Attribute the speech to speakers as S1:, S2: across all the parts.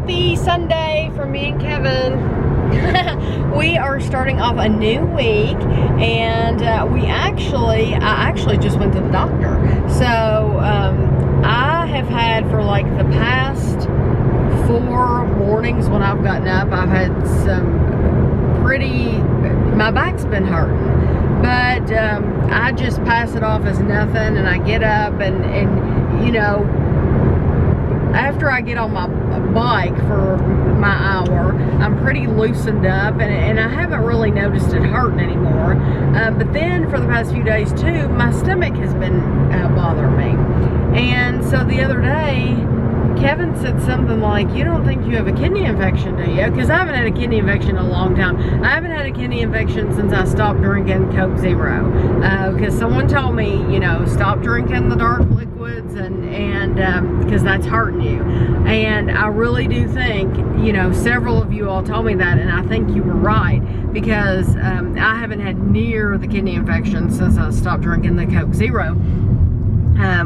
S1: Happy Sunday from me and Kevin. We are starting off a new week, and I actually just went to the doctor. So I have had for like the past 4 mornings when I've gotten up, I've had my back's been hurting, but I just pass it off as nothing, and I get up and you know, after I get on my bike for my hour, I'm pretty loosened up, and I haven't really noticed it hurting anymore. But then for the past few days too, my stomach has been bothering me. And so the other day, Kevin said something like, "You don't think you have a kidney infection, do you?" Because I haven't had a kidney infection in a long time. I haven't had a kidney infection since I stopped drinking Coke Zero. Because someone told me, you know, stop drinking the dark liquids and because that's hurting you. And I really do think, you know, several of you all told me that, and I think you were right, because I haven't had near the kidney infection since I stopped drinking the Coke Zero.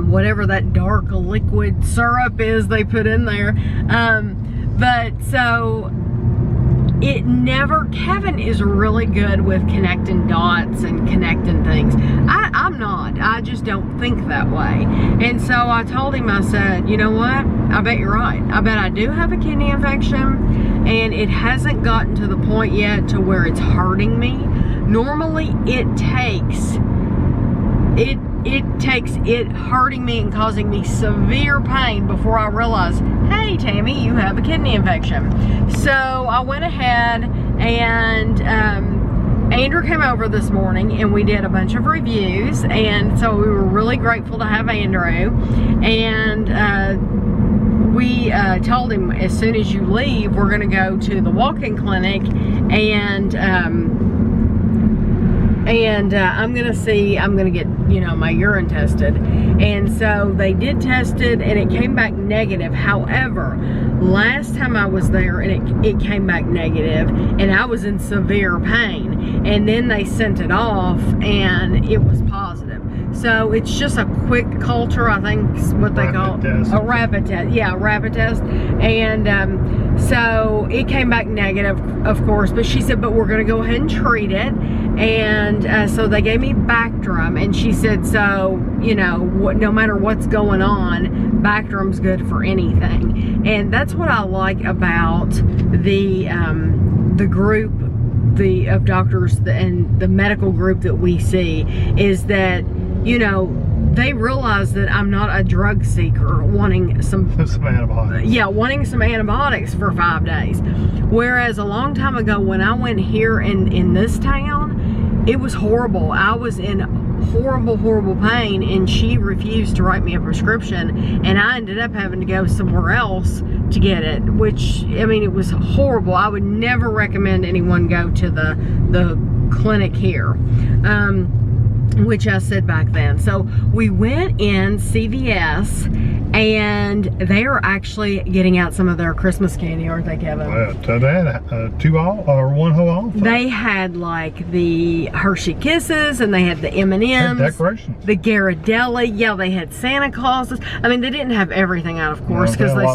S1: Whatever that dark liquid syrup is they put in there. But so Kevin is really good with connecting dots and connecting things. I'm not. I just don't think that way. And so I told him, I said, you know what? I bet you're right. I bet I do have a kidney infection, and it hasn't gotten to the point yet to where it's hurting me. Normally it takes it hurting me and causing me severe pain before I realize, hey Tammy, you have a kidney infection. So I went ahead and Andrew came over this morning and we did a bunch of reviews, and so we were really grateful to have Andrew. And we told him, as soon as you leave, we're gonna go to the walk-in clinic, and I'm gonna get, you know, my urine tested. And so they did test it, and it came back negative. However, last time I was there, and it came back negative, and I was in severe pain, and then they sent it off and it was positive. So it's just a quick culture, I think is what they call a rapid test. Yeah, a rapid test. And so it came back negative, of course, but she said, but we're gonna go ahead and treat it. And so they gave me Bactrim, and she said, so, you know, no matter what's going on, Bactrim's good for anything. And that's what I like about the group of doctors and the medical group that we see, is that, you know, they realize that I'm not a drug seeker wanting some antibiotics. Yeah, wanting some antibiotics for 5 days. Whereas a long time ago, when I went here in this town, it was horrible. I was in horrible pain, and she refused to write me a prescription, and I ended up having to go somewhere else to get it, which, I mean, it was horrible. I would never recommend anyone go to the clinic here. Which I said back then. So we went in CVS, and they are actually getting out some of their Christmas candy, aren't they, Kevin?
S2: So they had 2 off or 1 whole off?
S1: They had like the Hershey Kisses, and they had the M&Ms,
S2: decorations,
S1: the Ghirardelli. Yeah, they had Santa Clauses. I mean, they didn't have everything out, of course, because they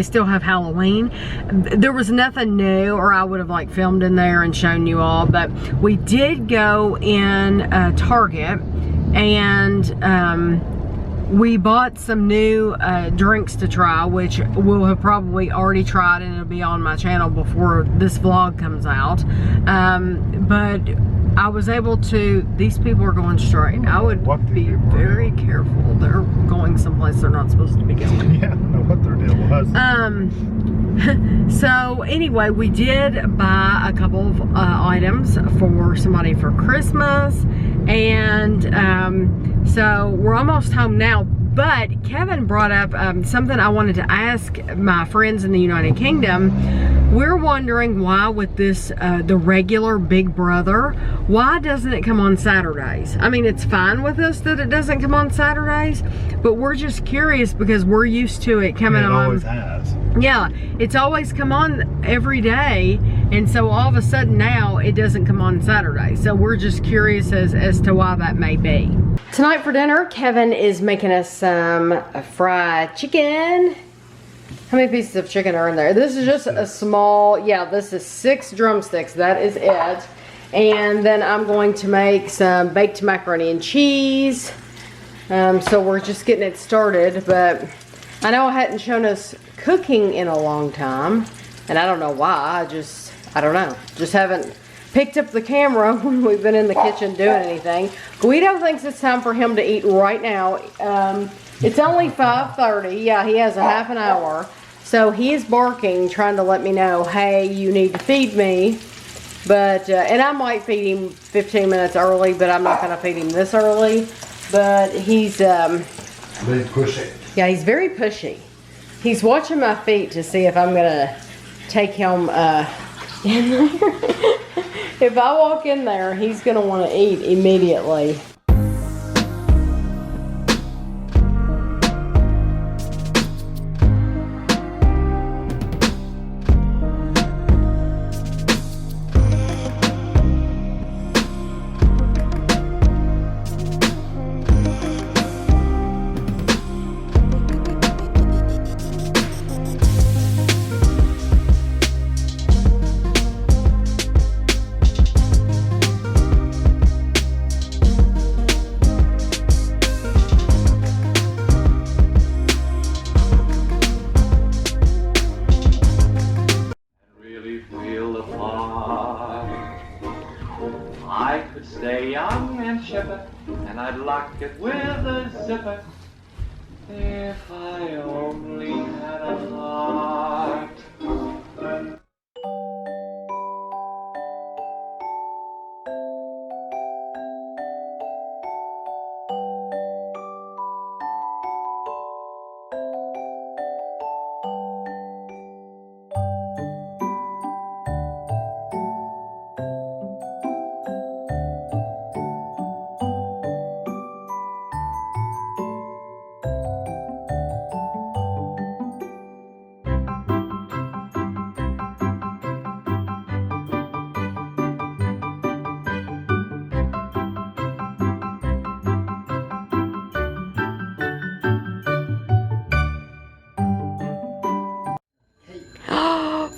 S1: still have Halloween. There was nothing new, or I would have like filmed in there and shown you all. But we did go in Target, and we bought some new drinks to try, which we'll have probably already tried, and it'll be on my channel before this vlog comes out. But I was able to, these people are going straight. I would be very careful. They're going someplace they're not supposed to be going.
S2: Yeah, I don't know what their deal was.
S1: So anyway, we did buy a couple of items for somebody for Christmas, and so we're almost home now. But Kevin brought up something I wanted to ask my friends in the United Kingdom. We're wondering why with this, the regular Big Brother, why doesn't it come on Saturdays? I mean, it's fine with us that it doesn't come on Saturdays, but we're just curious because we're used to it coming on.
S2: It always has.
S1: Yeah, it's always come on every day, and so all of a sudden now it doesn't come on Saturday. So we're just curious as to why that may be. Tonight for dinner, Kevin is making us some fried chicken. How many pieces of chicken are in there? This is just a small, yeah, this is 6 drumsticks. That is it. And then I'm going to make some baked macaroni and cheese. So we're just getting it started, but I know I hadn't shown us cooking in a long time. And I don't know why, I don't know. Just haven't picked up the camera when we've been in the kitchen doing anything. Guido thinks it's time for him to eat right now. It's only 5:30. Yeah, he has a half an hour. So he is barking, trying to let me know, hey, you need to feed me. But, and I might feed him 15 minutes early, but I'm not going to feed him this early. But he's,
S2: Very pushy.
S1: yeah, he's very pushy. He's watching my feet to see if I'm going to take him in there. If I walk in there, he's going to want to eat immediately.
S3: I could stay young and chipper, and I'd lock it with a zipper, if I only had a heart.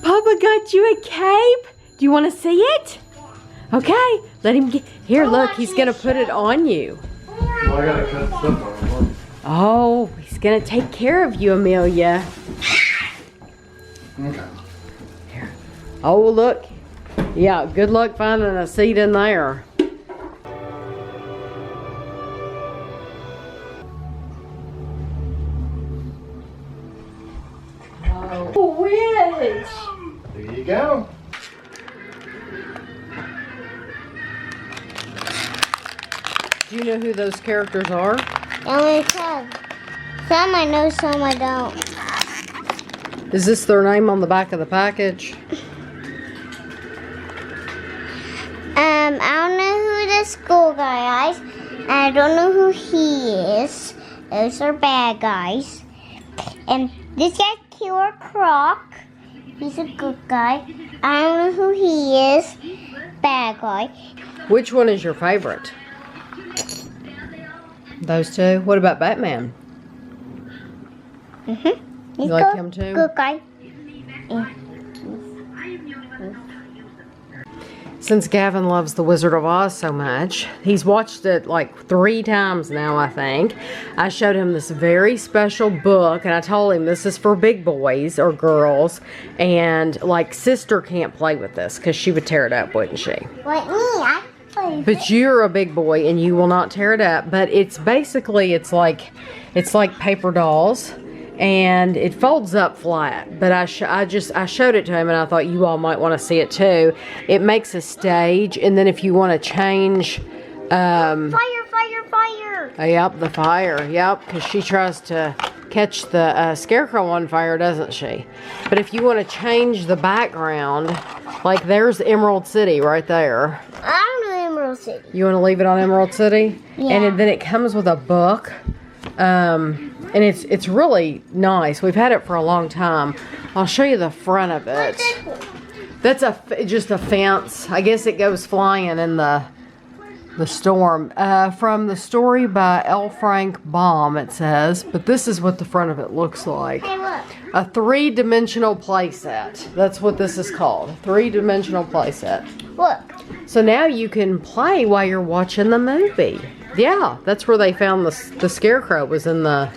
S1: Papa got you a cape. Do you want to see it? Okay, let him get, here, look, he's going to put it on you.
S2: Well, I gotta cut stuff on.
S1: Oh, he's going to take care of you, Amelia.
S2: Okay.
S1: Here. Oh, look. Yeah, good luck finding a seat in there. Oh, Winch!
S2: There you go.
S1: Do you know who those characters are?
S4: Only some. Some I know, some I don't.
S1: Is this their name on the back of the package?
S4: I don't know who the school guy is. And I don't know who he is. Those are bad guys. And this guy's Killer Croc. He's a good guy. I don't know who he is. Bad guy.
S1: Which one is your favorite? Those two? What about Batman?
S4: He's
S1: You like
S4: good,
S1: him too?
S4: Good guy. Yeah.
S1: Since Gavin loves The Wizard of Oz so much, he's watched it like 3 times now, I think. I showed him this very special book, and I told him this is for big boys or girls, and like sister can't play with this because she would tear it up, wouldn't she?
S4: Like me, I play.
S1: But you're a big boy and you will not tear it up. But it's basically, it's like paper dolls. And it folds up flat, but I showed it to him, and I thought you all might want to see it too. It makes a stage, and then if you want to change,
S4: Fire, fire, fire!
S1: Yep, the fire, yep, because she tries to catch the scarecrow on fire, doesn't she? But if you want to change the background, like there's Emerald City right there.
S4: I don't know Emerald City.
S1: You want to leave it on Emerald City?
S4: Yeah.
S1: And then it comes with a book. And it's really nice. We've had it for a long time. I'll show you the front of it. That's just a fence. I guess it goes flying in the The storm. From the story by L. Frank Baum, it says, but this is what the front of it looks like.
S4: Hey, look.
S1: A three-dimensional playset. That's what this is called. Three-dimensional playset.
S4: Look.
S1: So now you can play while you're watching the movie. Yeah, that's where they found the scarecrow, was in the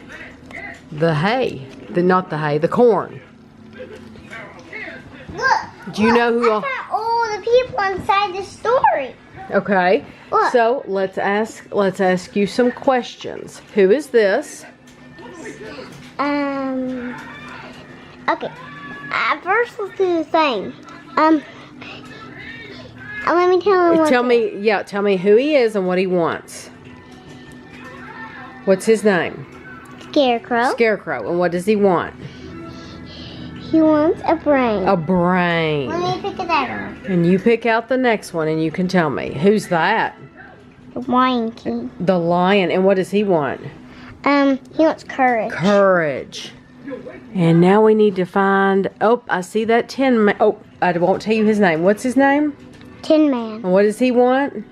S1: hay. Not the hay, the corn.
S4: Look.
S1: Do you know who
S4: I found all the people inside the story.
S1: Okay.
S4: Look.
S1: So let's ask you some questions. Who is this?
S4: Okay. First, let's do the thing. Let me tell him.
S1: Tell me who he is and what he wants. What's his name?
S4: Scarecrow.
S1: Scarecrow. And what does he want?
S4: He wants a brain.
S1: A brain.
S4: Let me pick it out.
S1: And you pick out the next one and you can tell me. Who's that?
S4: The Lion King.
S1: The lion. And what does he want?
S4: He wants courage.
S1: Courage. And now we need to find... Oh, I see that Tin Man. Oh, I won't tell you his name. What's his name?
S4: Tin Man.
S1: And what does he want?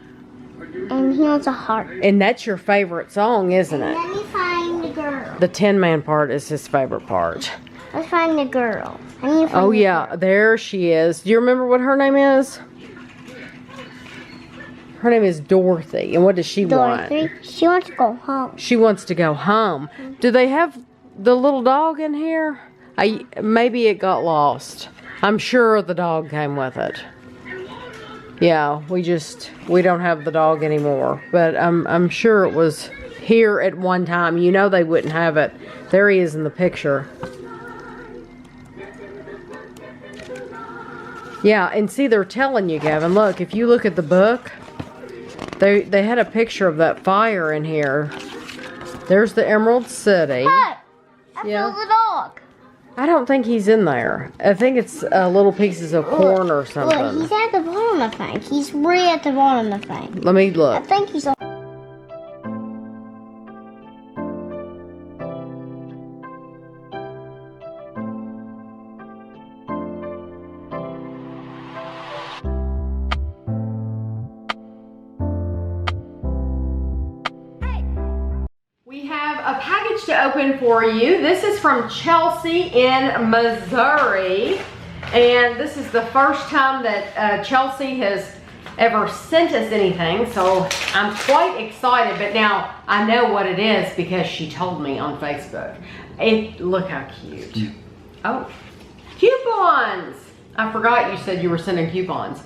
S4: And he wants a heart.
S1: And that's your favorite song, isn't it?
S4: Let me find the girl.
S1: The Tin Man part is his favorite part.
S4: Let's find the girl. I need to find
S1: Oh,
S4: the
S1: yeah.
S4: girl.
S1: There she is. Do you remember what her name is? Her name is Dorothy. And what does she want?
S4: Dorothy. She wants to go home.
S1: She wants to go home. Do they have the little dog in here? Maybe it got lost. I'm sure the dog came with it. Yeah, we don't have the dog anymore. But I'm sure it was here at one time. You know they wouldn't have it. There he is in the picture. Yeah, and see, they're telling you, Gavin, look, if you look at the book, they had a picture of that fire in here. There's the Emerald City.
S4: Hey! I
S1: Yeah.
S4: feel the dog.
S1: I don't think he's in there. I think it's little pieces of corn or something.
S4: Look, he's at the bottom of the thing. He's right at the bottom of the thing.
S1: Let me
S4: I
S1: look.
S4: think he's on.
S1: We have a package to open for you. This is from Chelsea in Missouri. And this is the first time that Chelsea has ever sent us anything. So I'm quite excited. But now I know what it is because she told me on Facebook. Look how cute. Oh, coupons. I forgot you said you were sending coupons.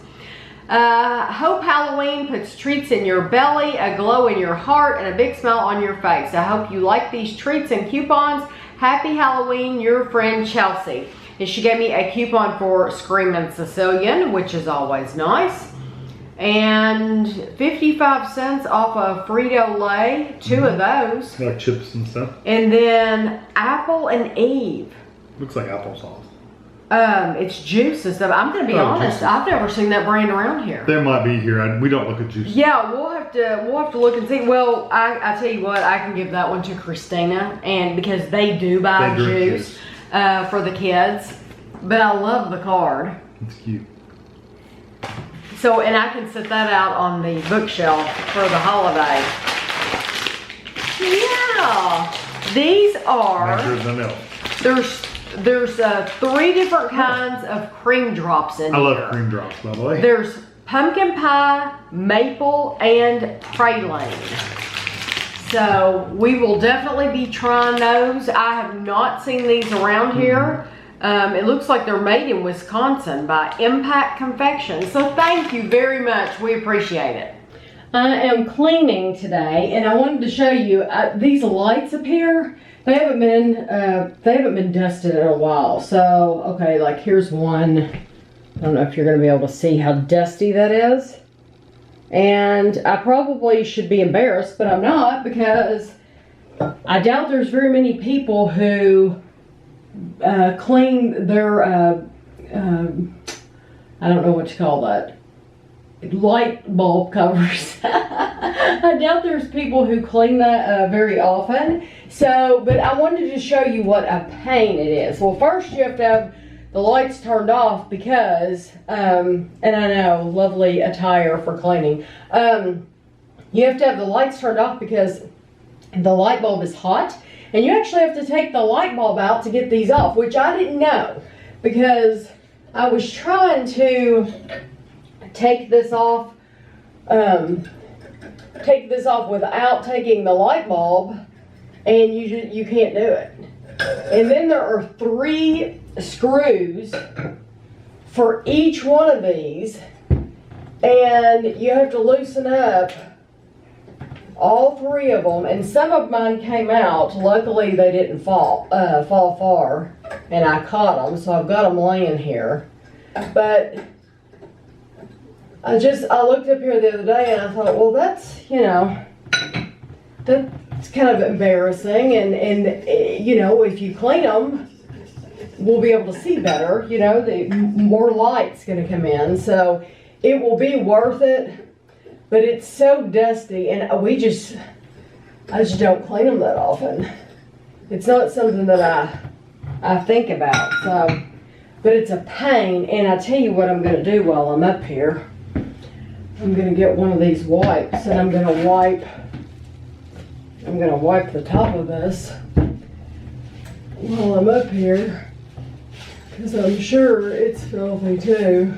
S1: Hope Halloween puts treats in your belly, a glow in your heart, and a big smile on your face. I hope you like these treats and coupons. Happy Halloween, your friend Chelsea. And she gave me a coupon for Screamin' Sicilian, which is always nice. And 55 cents off of Frito-Lay, 2 of those.
S2: Like chips and stuff.
S1: And then Apple and Eve.
S2: Looks like applesauce.
S1: It's juice and stuff. I'm gonna be honest,
S2: juices.
S1: I've never seen that brand around here.
S2: They might be here. We don't look at juice.
S1: Yeah, we'll have to look and see. Well, I tell you what, I can give that one to Christina, and because they do buy
S2: They drink
S1: juice for the kids. But I love the card.
S2: It's cute.
S1: So, and I can set that out on the bookshelf for the holiday. Yeah, these are.
S2: Nicer than milk.
S1: There's 3 different kinds of cream drops in
S2: I
S1: here.
S2: love cream drops, by the way.
S1: There's pumpkin pie, maple, and praline. So we will definitely be trying those. I have not seen these around here. It looks like they're made in Wisconsin by Impact Confection. So thank you very much. We appreciate it. I am cleaning today, and I wanted to show you these lights up here. They haven't been dusted in a while. So, okay, like here's one. I don't know if you're going to be able to see how dusty that is. And I probably should be embarrassed, but I'm not, because I doubt there's very many people who clean their, I don't know what you call that, light bulb covers. I doubt there's people who clean that very often. So, but I wanted to show you what a pain it is. Well, first you have to have the lights turned off because, and I know, lovely attire for cleaning. you have to have the lights turned off because the light bulb is hot. And you actually have to take the light bulb out to get these off, which I didn't know because I was trying to take this off without taking the light bulb, and you can't do it. And then there are 3 screws for each one of these, and you have to loosen up all 3 of them, and some of mine came out. Luckily they didn't fall far, and I caught them, so I've got them laying here. But I looked up here the other day and I thought, well, that's, you know, that's kind of embarrassing, and you know, if you clean them, we'll be able to see better, you know, more light's gonna come in, so it will be worth it. But it's so dusty, and I just don't clean them that often. It's not something that I think about, so, but it's a pain. And I tell you what I'm gonna do while I'm up here. I'm gonna get one of these wipes, and I'm gonna wipe the top of this while I'm up here, because I'm sure it's filthy too.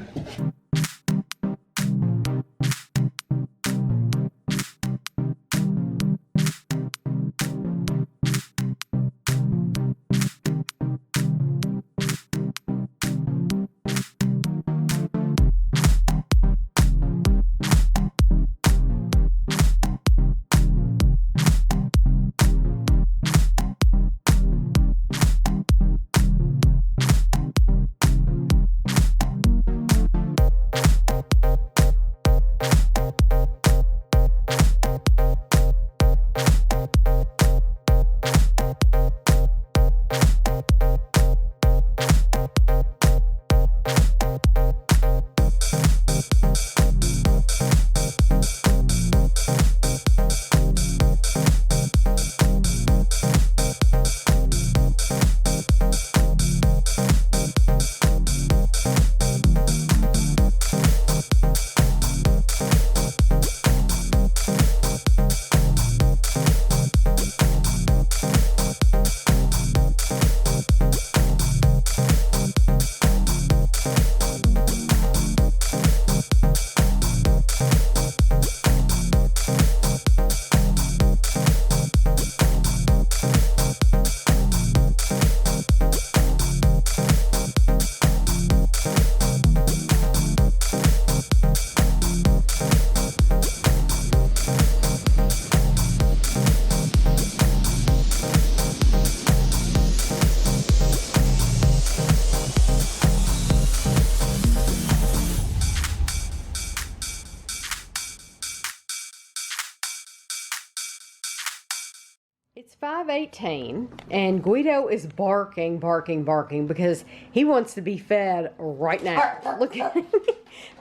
S1: It's 5:18 and Guido is barking because he wants to be fed right now. Look at him.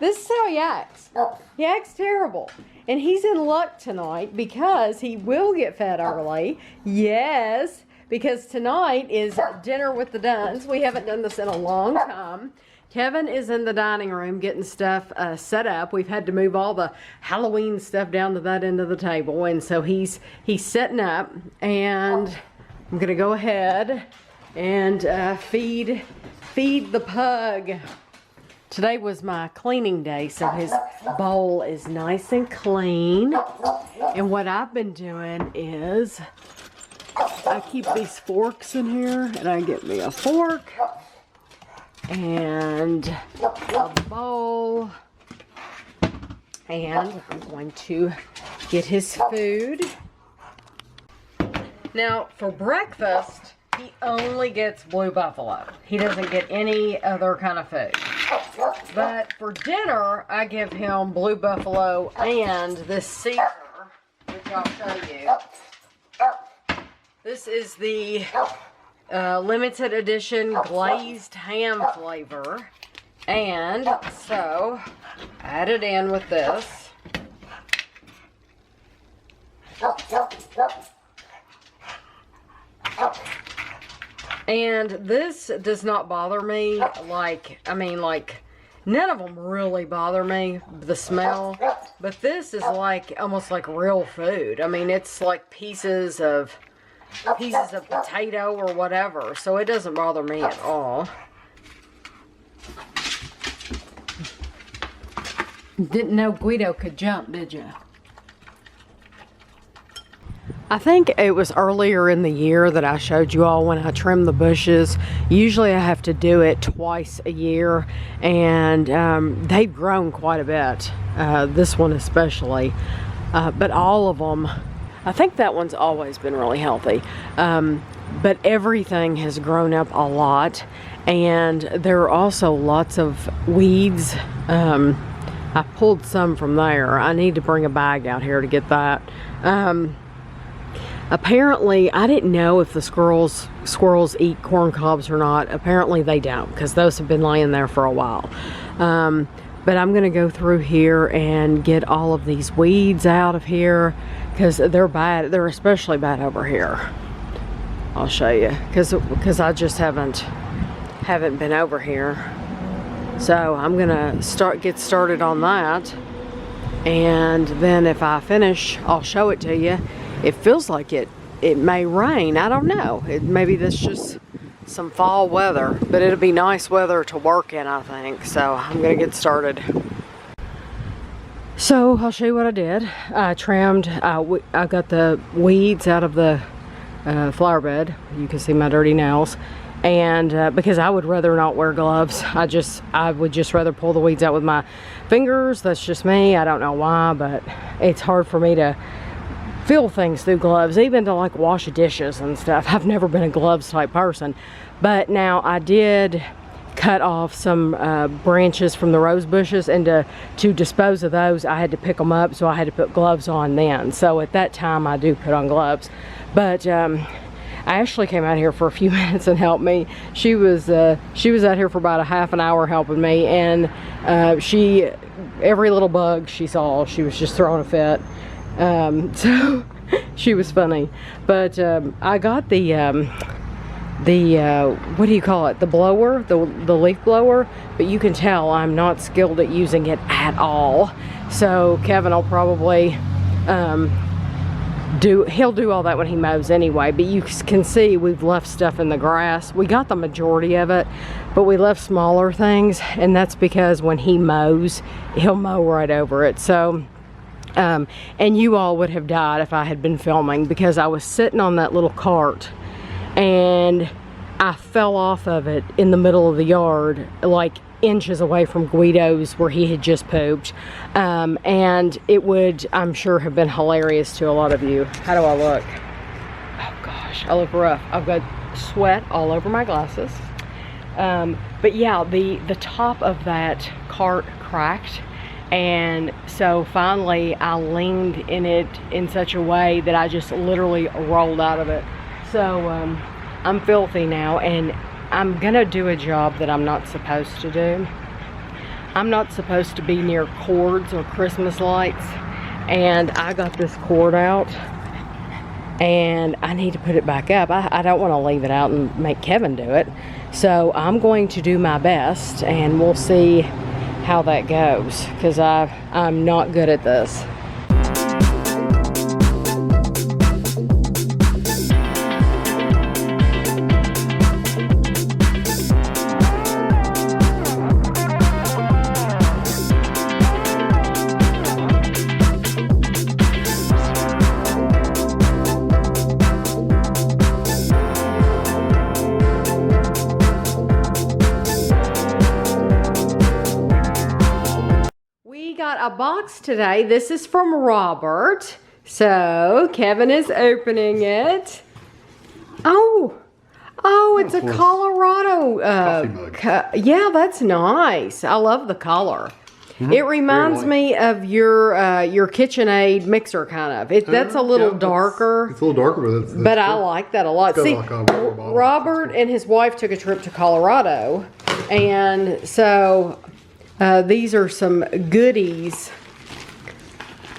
S1: This is how he acts. He acts terrible. And he's in luck tonight because he will get fed early. Yes, because tonight is dinner with the Duns. We haven't done this in a long time. Kevin is in the dining room getting stuff set up. We've had to move all the Halloween stuff down to that end of the table, and so he's setting up, and I'm gonna go ahead and feed the pug. Today was my cleaning day, so his bowl is nice and clean. And what I've been doing is I keep these forks in here, and I get me a fork and a bowl, and I'm going to get his food. Now for breakfast he only gets Blue Buffalo. He doesn't get any other kind of food. But for dinner I give him Blue Buffalo and this Caesar, which I'll show you. This is the limited edition glazed ham flavor, and so add it in with this. And this does not bother me, like, none of them really bother me, the smell, But this is like almost like real food. I mean, it's like pieces of potato or whatever. So it doesn't bother me at all. Didn't know Guido could jump, did you? I think it was earlier in the year that I showed you all when I trim the bushes. Usually I have to do it twice a year, and they've grown quite a bit. This one especially, but all of them, I think that one's always been really healthy. But everything has grown up a lot, and there are also lots of weeds. I pulled some from there. I need to bring a bag out here to get that. Apparently, I didn't know if the squirrels eat corn cobs or not. Apparently they don't, because those have been laying there for a while. But I'm gonna go through here and get all of these weeds out of here, because they're bad. They're especially bad over here. I'll show you, because I just haven't been over here. So I'm gonna get started on that, and then if I finish, I'll show it to you. It feels like it may rain. I don't know. Maybe that's just some fall weather, but it'll be nice weather to work in, I think. So I'm gonna get started. So I'll show you what I did. I trimmed, I got the weeds out of the flower bed. You can see my dirty nails. And because I would rather not wear gloves, I would just rather pull the weeds out with my fingers. That's just me. I don't know why, but it's hard for me to feel things through gloves, even to like wash dishes and stuff. I've never been a gloves type person. But now I did cut off some branches from the rose bushes, and to dispose of those, I had to pick them up, so I had to put gloves on then. So at that time I do put on gloves. But Ashley came out here for a few minutes and helped me. She was out here for about a half an hour helping me, and every little bug she saw, she was just throwing a fit. So she was funny. But I got the what do you call it, the blower, the leaf blower, but you can tell I'm not skilled at using it at all. So Kevin will probably he'll do all that when he mows anyway. But you can see we've left stuff in the grass. We got the majority of it, but we left smaller things, and that's because when he mows, he'll mow right over it. So and you all would have died if I had been filming, because I was sitting on that little cart and I fell off of it in the middle of the yard, like inches away from Guido's where he had just pooped. And it would, I'm sure, have been hilarious to a lot of you. How do I look? Oh gosh, I look rough. I've got sweat all over my glasses. But yeah, the top of that cart cracked. And so finally I leaned in it in such a way that I just literally rolled out of it. So I'm filthy now, and I'm gonna do a job that I'm not supposed to do. I'm not supposed to be near cords or Christmas lights, and I got this cord out and I need to put it back up. I don't want to leave it out and make Kevin do it. So I'm going to do my best, and we'll see how that goes, because I'm not good at this. A box today. This is from Robert. So Kevin is opening it. Oh, it's a Colorado
S2: coffee mug.
S1: Yeah, that's nice. I love the color. It reminds me of your KitchenAid mixer, kind of. That's a little darker.
S2: It's a little darker, but
S1: but I like that a lot. See,
S2: like a
S1: Robert and his wife took a trip to Colorado, and so these are some goodies.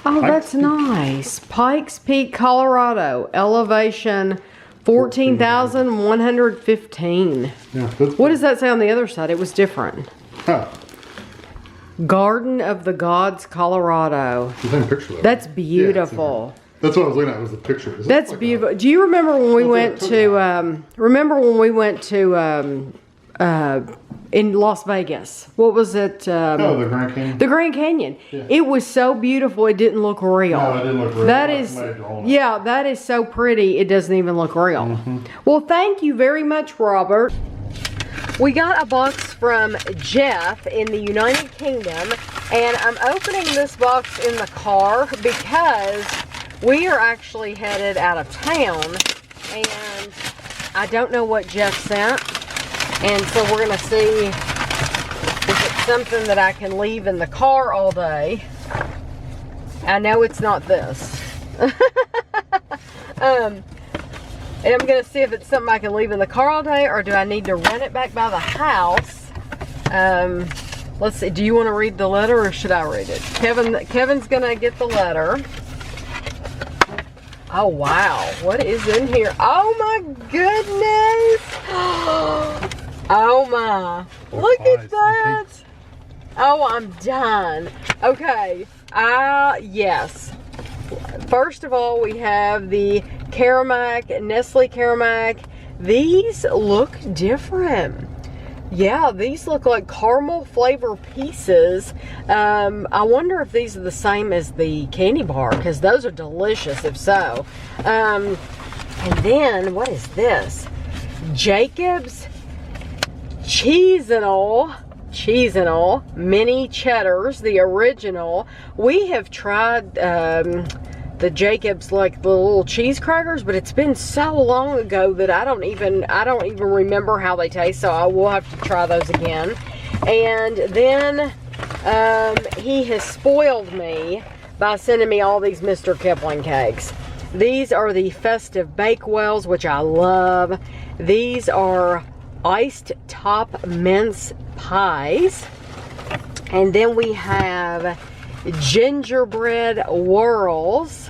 S1: Oh, that's nice. Pikes Peak, Colorado. Elevation 14,115.
S2: Yeah,
S1: what does that say on the other side? It was different.
S2: Huh.
S1: Garden of the Gods, Colorado.
S2: The same picture though.
S1: That's
S2: Yeah,
S1: beautiful.
S2: that's what I was looking at, was the picture. It
S1: That's
S2: looks like
S1: beautiful. Do you remember when we went
S2: like
S1: to, in Las Vegas? What was it?
S2: Oh, the Grand Canyon.
S1: The Grand Canyon.
S2: Yeah.
S1: It was so beautiful, it didn't look real.
S2: No, it didn't look real.
S1: That
S2: Like
S1: is,
S2: somebody drawn it.
S1: yeah, that is so pretty, it doesn't even look real.
S2: Mm-hmm.
S1: Well, thank you very much, Robert. We got a box from Jeff in the United Kingdom, and I'm opening this box in the car because we are actually headed out of town, and I don't know what Jeff sent, and so we're gonna see if it's something that I can leave in the car all day. I know it's not this. And I'm gonna see if it's something I can leave in the car all day, or do I need to run it back by the house. Let's see, do you want to read the letter or should I read it? Kevin's gonna get the letter. Oh wow, what is in here? Oh my goodness! Oh my, look at that! Oh, I'm done. Okay, yes. First of all, we have the Nestle Caramac. These look different. Yeah, these look like caramel flavor pieces. I wonder if these are the same as the candy bar, because those are delicious if so. And then, what is this? Jacob's Cheese-and-all mini cheddars, the original. We have tried the Jacob's, like the little cheese crackers, but it's been so long ago that I don't even remember how they taste, so I will have to try those again. And then he has spoiled me by sending me all these Mr. Kipling cakes. These are the festive Bakewells, which I love. These are iced top mince pies. And then we have gingerbread whirls.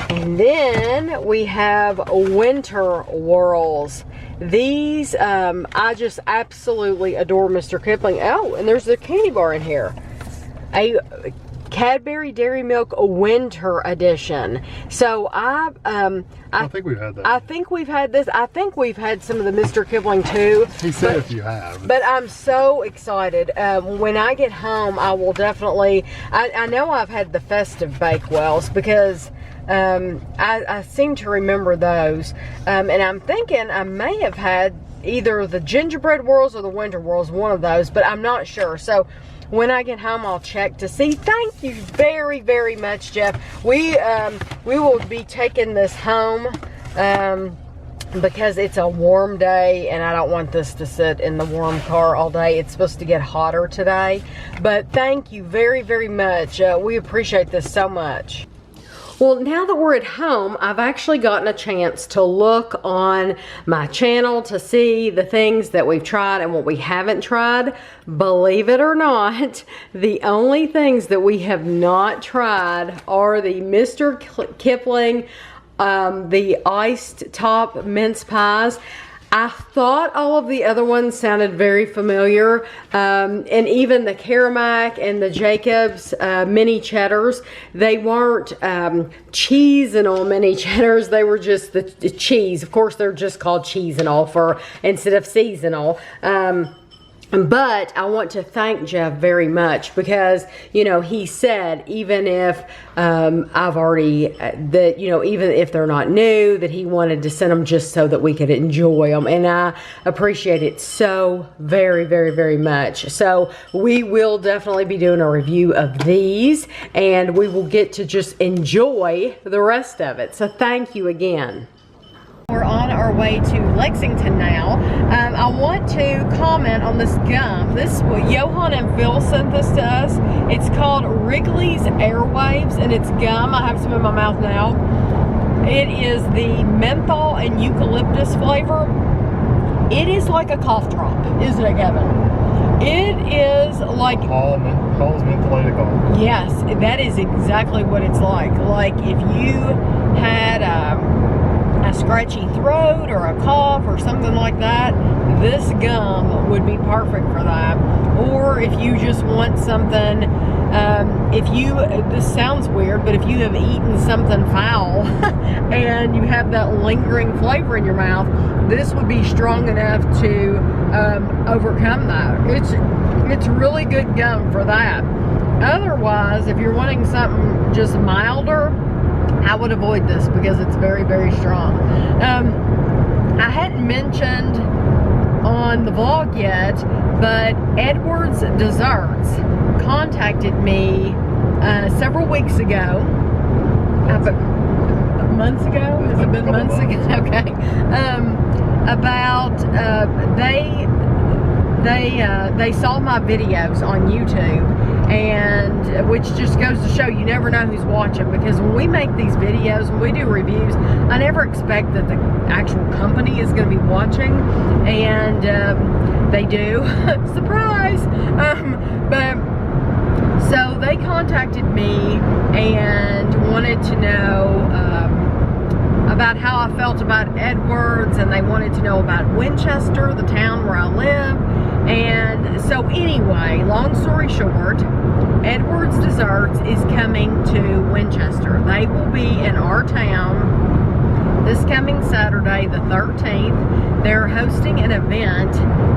S1: And then we have winter whirls. These, I just absolutely adore Mr. Kipling. Oh, and there's a candy bar in here. A Cadbury Dairy Milk Winter Edition. So I
S2: think we've had that.
S1: I think we've had this. I think we've had some of the Mr. Kipling too.
S2: He said if you have.
S1: But I'm so excited. When I get home, I will definitely, I know I've had the festive Bakewells because I seem to remember those. And I'm thinking I may have had either the gingerbread whirls or the winter whirls, one of those, but I'm not sure. So when I get home, I'll check to see. Thank you very, very much, Jeff. We will be taking this home because it's a warm day and I don't want this to sit in the warm car all day. It's supposed to get hotter today. But thank you very, very much. We appreciate this so much. Well, now that we're at home, I've actually gotten a chance to look on my channel to see the things that we've tried and what we haven't tried. Believe it or not, the only things that we have not tried are the Mr. Kipling, the iced top mince pies. I thought all of the other ones sounded very familiar, and even the Caramac and the Jacob's mini cheddars, they weren't cheese-and-all mini cheddars, they were just the cheese. Of course, they're just called cheese-and-all instead of seasonal. But I want to thank Jeff very much because, you know, he said even if I've already, even if they're not new, that he wanted to send them just so that we could enjoy them. And I appreciate it so very, very, very much. So we will definitely be doing a review of these and we will get to just enjoy the rest of it. So thank you again. We're on our way to Lexington now. I want to comment on this gum. Johan and Phil sent this to us. It's called Wrigley's Airwaves and it's gum. I have some in my mouth now. It is the menthol and eucalyptus flavor. It is like a cough drop, isn't it, Kevin? It is like
S2: Hall's mentholated cough.
S1: Yes, that is exactly what it's like. Like if you had a scratchy throat or a cough or something like that, this gum would be perfect for that. Or if you just want something, this sounds weird, but if you have eaten something foul and you have that lingering flavor in your mouth, this would be strong enough to overcome that. It's really good gum for that. Otherwise, if you're wanting something just milder, I would avoid this because it's very, very strong. I hadn't mentioned on the vlog yet, but Edwards Desserts contacted me several weeks ago. Months ago? Has it been months ago? Okay. About they saw my videos on YouTube, and which just goes to show you never know who's watching, because when we make these videos, when we do reviews, I never expect that the actual company is going to be watching, and they do. Surprise! But so they contacted me and wanted to know about how I felt about Edwards, and they wanted to know about Winchester, the town where I live. And so anyway, long story short, Edwards Desserts is coming to Winchester. They will be in our town this coming Saturday, the 13th. They're hosting an event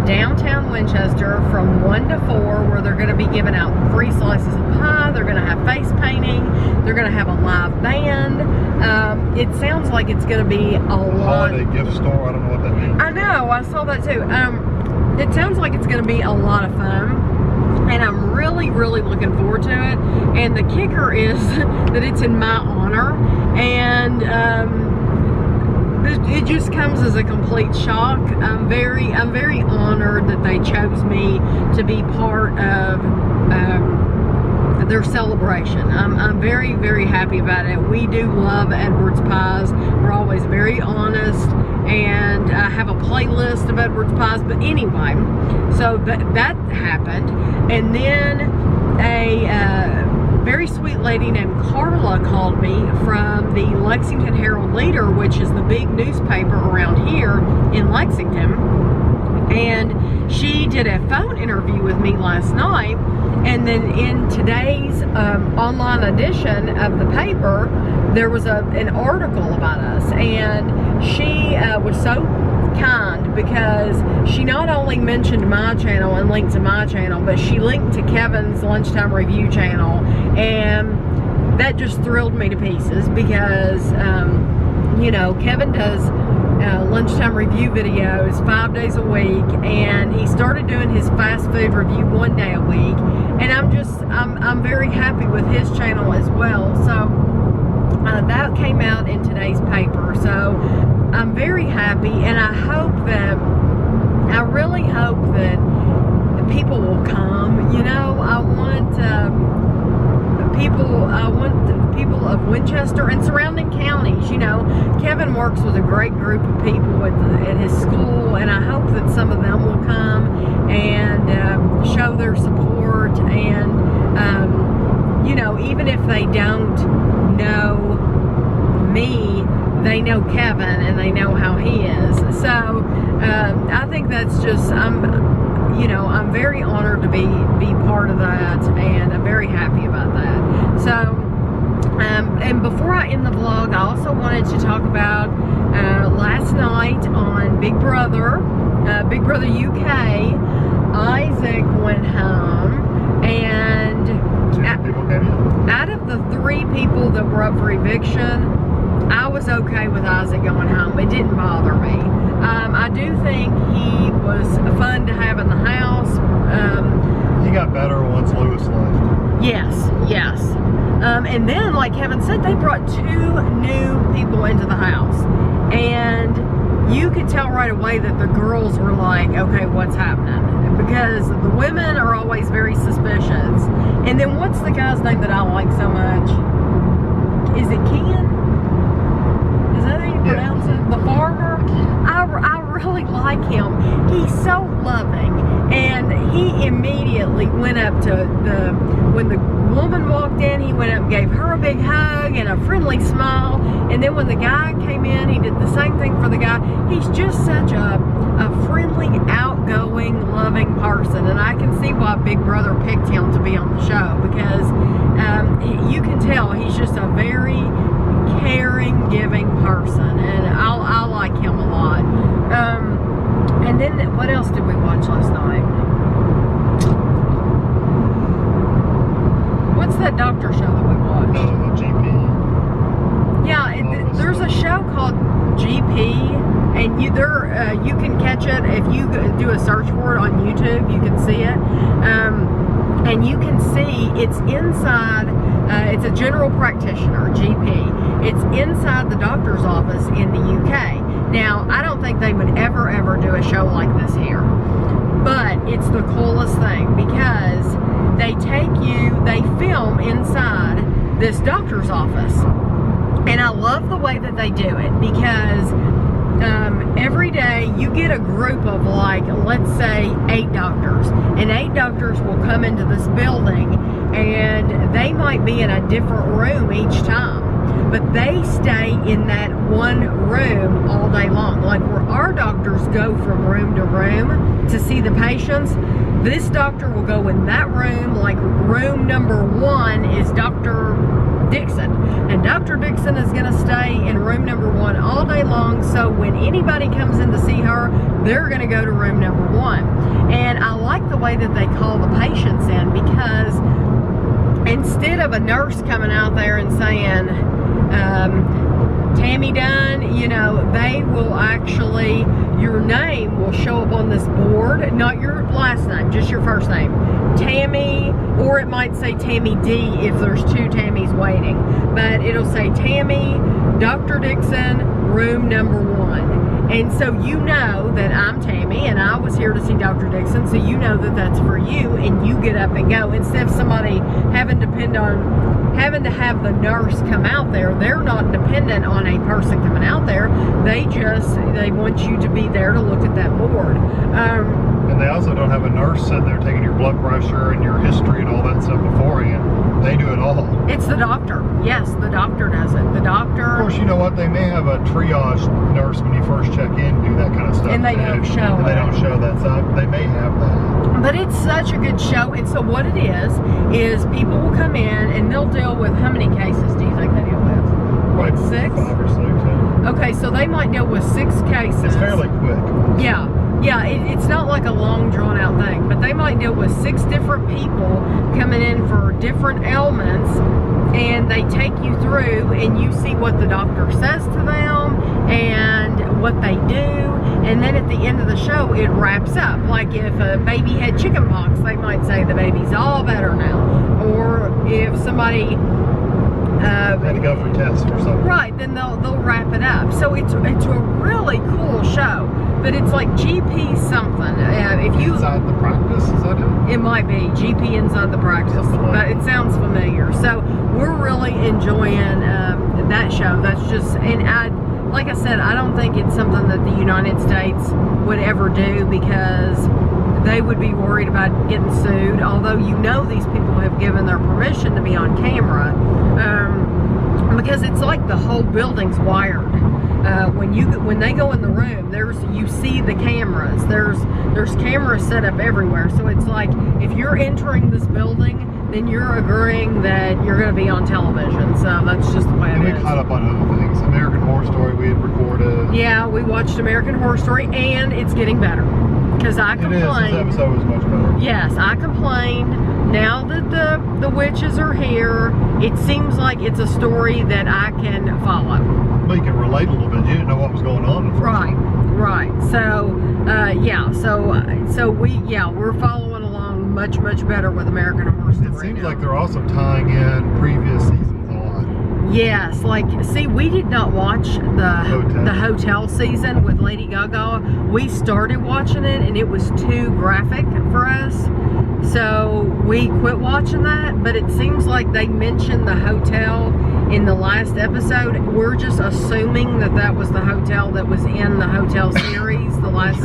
S1: downtown Winchester from 1 to 4, where they're going to be giving out free slices of pie. They're going to have face painting. They're going to have a live band. It sounds like it's going to be a lot.
S2: Holiday gift store. I don't know what that means.
S1: I know. I saw that too. It sounds like it's going to be a lot of fun, and I'm really, really looking forward to it. And the kicker is that it's in my honor, and it just comes as a complete shock. I'm very honored that they chose me to be part of their celebration. I'm very, very happy about it. We do love Edwards pies. We're always very honest, and I have a playlist of Edwards pies. But anyway, so that happened, and then a very sweet lady named Carla called me from the Lexington Herald Leader, which is the big newspaper around here in Lexington, and she did a phone interview with me last night. And then in today's online edition of the paper, there was an article about us, and she was so kind because she not only mentioned my channel and linked to my channel, but she linked to Kevin's Lunchtime Review channel, and that just thrilled me to pieces because you know, Kevin does lunchtime review videos 5 days a week, and he started doing his fast food review 1 day a week, and I'm very happy with his channel as well. So that came out in today's paper, so I'm very happy, and I really hope that people will come. You know, I want the people of Winchester and surrounding counties. You know, Kevin works with a great group of people at his school, and I hope that some of them will come and show their support. And you know, even if they don't know me, they know Kevin and they know how he is. So I think that's just, I'm very honored to be part of that, and I'm very happy about that. So and before I end the vlog, I also wanted to talk about last night on Big Brother UK. Isaac went home, and out of the 3 people that were up for eviction, I was okay with Isaac going home. It didn't bother me. I do think he was fun to have in the house.
S2: He got better once Lewis left.
S1: Yes. And then, like Kevin said, they brought 2 new people into the house, and you could tell right away that the girls were like, okay, what's happening? Because the women are always very suspicious. And then what's the guy's name that I like so much? Is it Ken? Is that how you pronounce it? The farmer? I really like him. He's so loving, and he immediately went up to when the woman walked in, he went up and gave her a big hug and a friendly smile. And then when the guy came in, he did the same thing for the guy. He's just such a friendly extremely outgoing, loving person, and I can see why Big Brother picked him to be on the show, because you can tell he's just a very caring, giving person, and I like him a lot. And then what else did we watch last night? What's that doctor show that we watched?
S2: The GP.
S1: Yeah, there's a show called GP, and you can catch it if you do a search for it on YouTube. You can see it, and you can see it's inside. It's a general practitioner, GP. It's inside the doctor's office in the UK. Now, I don't think they would ever do a show like this here, but it's the coolest thing because they film inside this doctor's office. And I love the way that they do it because every day you get a group of, like, let's say 8 doctors. And 8 doctors will come into this building and they might be in a different room each time. But they stay in that one room all day long. Like where our doctors go from room to room to see the patients, this doctor will go in that room. Like room number 1 is Dr. Dixon, and Dr. Dixon is going to stay in room number 1 all day long, so when anybody comes in to see her, they're going to go to room number 1. And I like the way that they call the patients in, because instead of a nurse coming out there and saying, Tammy Dunn, you know, they will actually, your name will show up on this board, not your last name, just your first name, Tammy, or it might say Tammy D if there's 2 Tammys waiting, but it'll say Tammy, Dr. Dixon, room number 1. And so you know that I'm Tammy and I was here to see Dr. Dixon, so you know that that's for you, and you get up and go instead of somebody having to have the nurse come out there. They're not dependent on a person coming out there. They want you to be there to look at that board.
S2: And they also don't have a nurse sitting there taking your blood pressure and your history and all that stuff beforehand. They do it all.
S1: It's the doctor. Yes, the doctor does it. The doctor.
S2: Of course, you know what? They may have a triage nurse when you first check in, do that kind of stuff.
S1: And they don't show it.
S2: They don't show that stuff. They may have that.
S1: But it's such a good show. And so what it is people will come in and they'll deal with, how many cases do you think they deal with?
S2: Like
S1: 6?
S2: 5 or 6, yeah.
S1: Okay, so they might deal with 6 cases.
S2: It's fairly quick.
S1: Yeah. Yeah, it's not like a long drawn out thing, but they might deal with 6 different people coming in for different ailments, and they take you through and you see what the doctor says to them and what they do, and then at the end of the show it wraps up. Like if a baby had chicken pox, they might say the baby's all better now, or if somebody
S2: Had to go for tests or something.
S1: right, then they'll wrap it up. So it's a really cool show. But it's like GP something. If you
S2: Inside the practice, is that it?
S1: It might be GP inside the practice, but it sounds familiar. So we're really enjoying that show. That's just, and like I said, I don't think it's something that the United States would ever do, because they would be worried about getting sued. Although you know these people have given their permission to be on camera, because it's like the whole building's wired. When they go in the room, you see the cameras. There's cameras set up everywhere. So it's like if you're entering this building, then you're agreeing that you're going to be on television. So that's just the way it is.
S2: And we caught up on other things. American Horror Story we had recorded.
S1: Yeah, we watched American Horror Story, and it's getting better. Because I complained.
S2: It is. This episode was much better.
S1: Yes, I complained. Now that the witches are here, it seems like it's a story that I can follow.
S2: Well, you can relate a little bit. You didn't know what was going on.
S1: Right. So, yeah. So we're following along much better with American Horror Story.
S2: It seems like they're also tying in previous seasons a lot.
S1: Yes, like, see, we did not watch the hotel season with Lady Gaga. We started watching it and it was too graphic for us, so we quit watching that. But it seems like they mentioned the hotel in the last episode. We're just assuming that was the hotel that was in the hotel series. The last,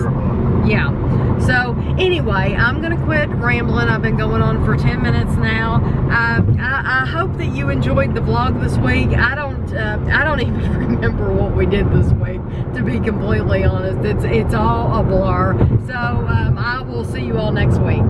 S1: yeah. So anyway, I'm gonna quit rambling. I've been going on for 10 minutes now. I hope that you enjoyed the vlog this week. I don't I don't even remember what we did this week, to be completely honest. It's all a blur. So I will see you all next week.